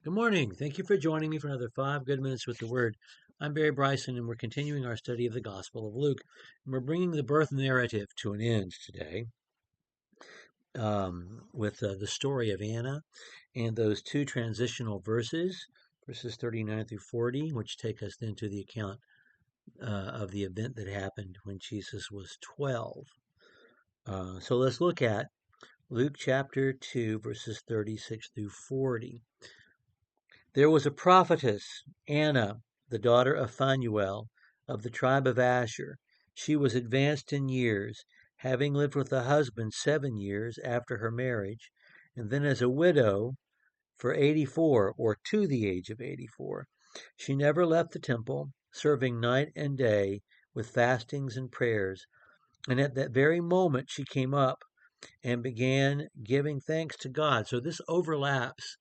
Good morning. Thank you for joining me for another 5 good minutes with the Word. I'm Barry Bryson, and we're continuing our study of the Gospel of Luke. And we're bringing the birth narrative to an end today with the story of Anna and those two transitional verses, verses 39 through 40, which take us then to the account of the event that happened when Jesus was 12. So let's look at Luke chapter 2, verses 36 through 40. There was a prophetess, Anna, the daughter of Phanuel, of the tribe of Asher. She was advanced in years, having lived with a husband 7 years after her marriage, and then as a widow for 84, or to the age of 84. She never left the temple, serving night and day with fastings and prayers. And at that very moment she came up and began giving thanks to God. So this overlaps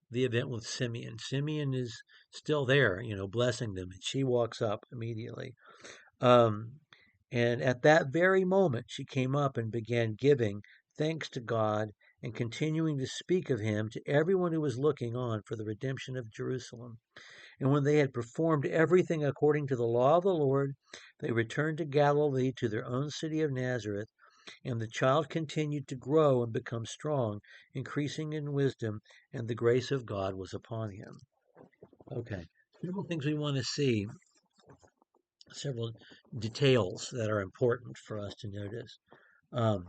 the event with Simeon. Simeon is still there, blessing them, and she walks up immediately. Um, and at that very moment, she came up and began giving thanks to God and continuing to speak of him to everyone who was looking on for the redemption of Jerusalem. And when they had performed everything according to the law of the Lord, they returned to Galilee to their own city of Nazareth. And the child continued to grow and become strong, increasing in wisdom, and the grace of God was upon him. Okay, several things we want to see, several details that are important for us to notice. Um,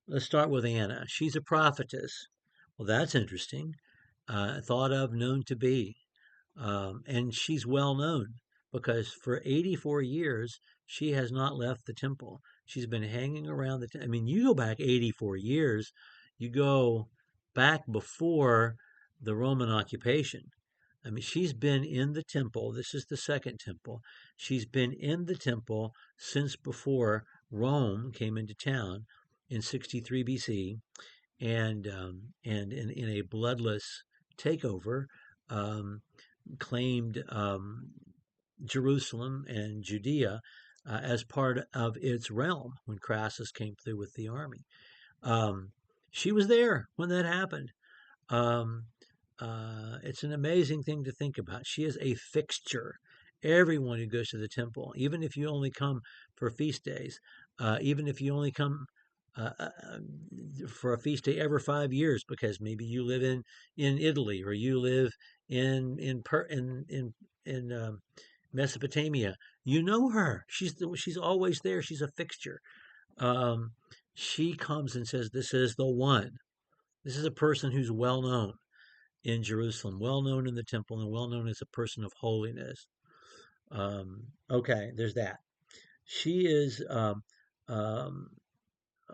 let's start with Anna. She's a prophetess. Well, that's interesting. Thought of, known to be. And she's well known because for 84 years, she has not left the temple. She's been hanging around I mean, you go back 84 years, you go back before the Roman occupation. I mean, she's been in the temple. This is the second temple. She's been in the temple since before Rome came into town in 63 BC, and in a bloodless takeover, um, claimed Jerusalem and Judea as part of its realm when Crassus came through with the army. Um, she was there when that happened. Um, it's an amazing thing to think about. She is a fixture. Everyone who goes to the temple, even if you only come for feast days, even if you only come for a feast day every 5 years, because maybe you live in Italy, or you live in Mesopotamia. You know her. She's always there. She's a fixture. Um, she comes and says, "This is the one. This is a person who's well known in Jerusalem, well known in the temple, and well known as a person of holiness." Okay, there's that. She is um,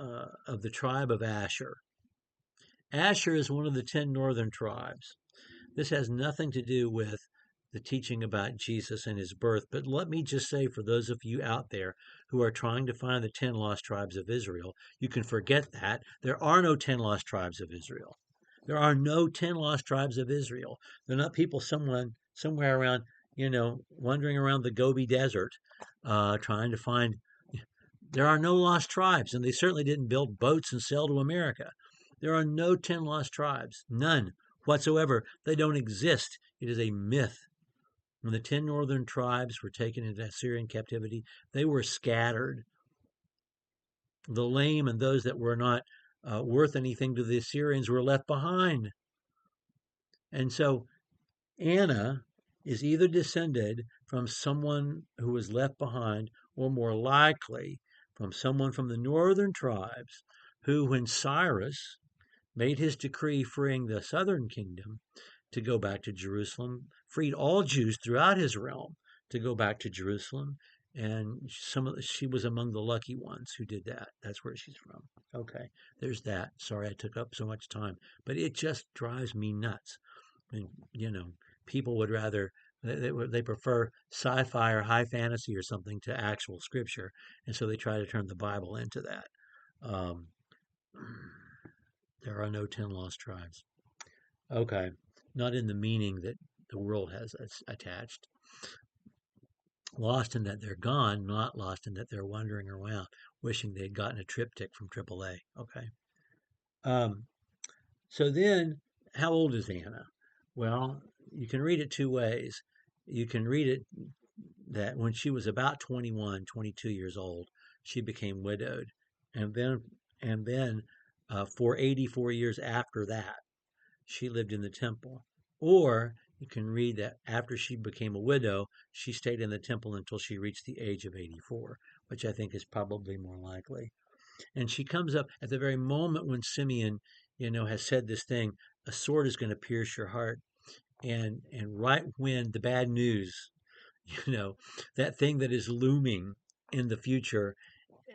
of the tribe of Asher. Asher is one of the 10 northern tribes. This has nothing to do with the teaching about Jesus and his birth, but let me just say, for those of you out there who are trying to find the 10 lost tribes of Israel, you can forget that. There are no 10 lost tribes of Israel. There are no 10 lost tribes of Israel. They're not people somewhere around, wandering around the Gobi Desert, trying to find. There are no lost tribes, and they certainly didn't build boats and sail to America. There are no 10 lost tribes, none whatsoever. They don't exist. It is a myth. When the 10 northern tribes were taken into Assyrian captivity, they were scattered. The lame and those that were not worth anything to the Assyrians were left behind. And so Anna is either descended from someone who was left behind, or more likely from someone from the northern tribes who, when Cyrus made his decree freeing the southern kingdom to go back to Jerusalem, freed all Jews throughout his realm to go back to Jerusalem. And she was among the lucky ones who did that. That's where she's from. Okay, there's that. Sorry I took up so much time, but it just drives me nuts. I mean, people would rather they prefer sci-fi or high fantasy or something to actual scripture, and so they try to turn the Bible into that. Um, there are no 10 lost tribes. Okay, not in the meaning that the world has attached. Lost in that they're gone, not lost in that they're wandering around, wishing they'd gotten a triptych from AAA. Okay. Um, so then, how old is Anna? Well, you can read it two ways. You can read it that when she was about 21, 22 years old, she became widowed. And then for 84 years after that, she lived in the temple. Or you can read that after she became a widow, she stayed in the temple until she reached the age of 84, which I think is probably more likely. And she comes up at the very moment when Simeon, has said this thing, a sword is going to pierce your heart. And right when the bad news, you know, that thing that is looming in the future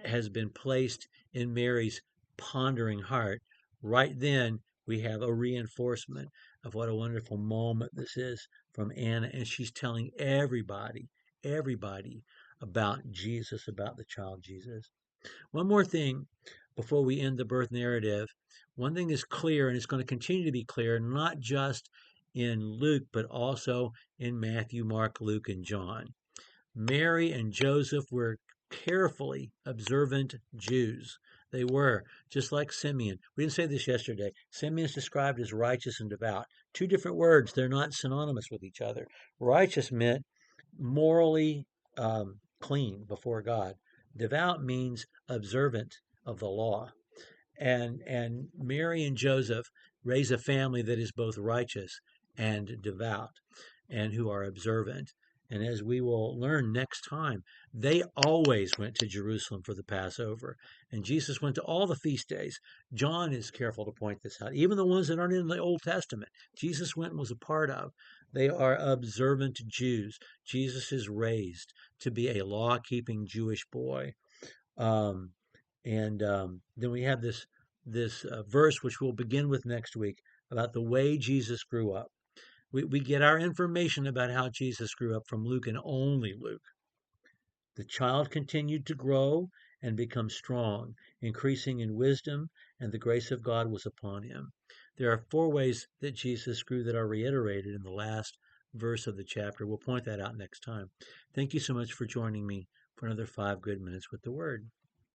has been placed in Mary's pondering heart, right then we have a reinforcement of what a wonderful moment this is from Anna. And she's telling everybody about Jesus, about the child Jesus. One more thing before we end the birth narrative. One thing is clear, and it's going to continue to be clear, not just in Luke, but also in Matthew, Mark, Luke, and John. Mary and Joseph were carefully observant Jews. They were, just like Simeon. We didn't say this yesterday. Simeon is described as righteous and devout. Two different words, they're not synonymous with each other. Righteous meant morally clean before God. Devout means observant of the law. And Mary and Joseph raise a family that is both righteous and devout and who are observant. And as we will learn next time, they always went to Jerusalem for the Passover. And Jesus went to all the feast days. John is careful to point this out. Even the ones that aren't in the Old Testament, Jesus went and was a part of. They are observant Jews. Jesus is raised to be a law-keeping Jewish boy. Um, and then we have this verse, which we'll begin with next week, about the way Jesus grew up. We get our information about how Jesus grew up from Luke and only Luke. The child continued to grow and become strong, increasing in wisdom, and the grace of God was upon him. There are four ways that Jesus grew that are reiterated in the last verse of the chapter. We'll point that out next time. Thank you so much for joining me for another 5 good minutes with the Word.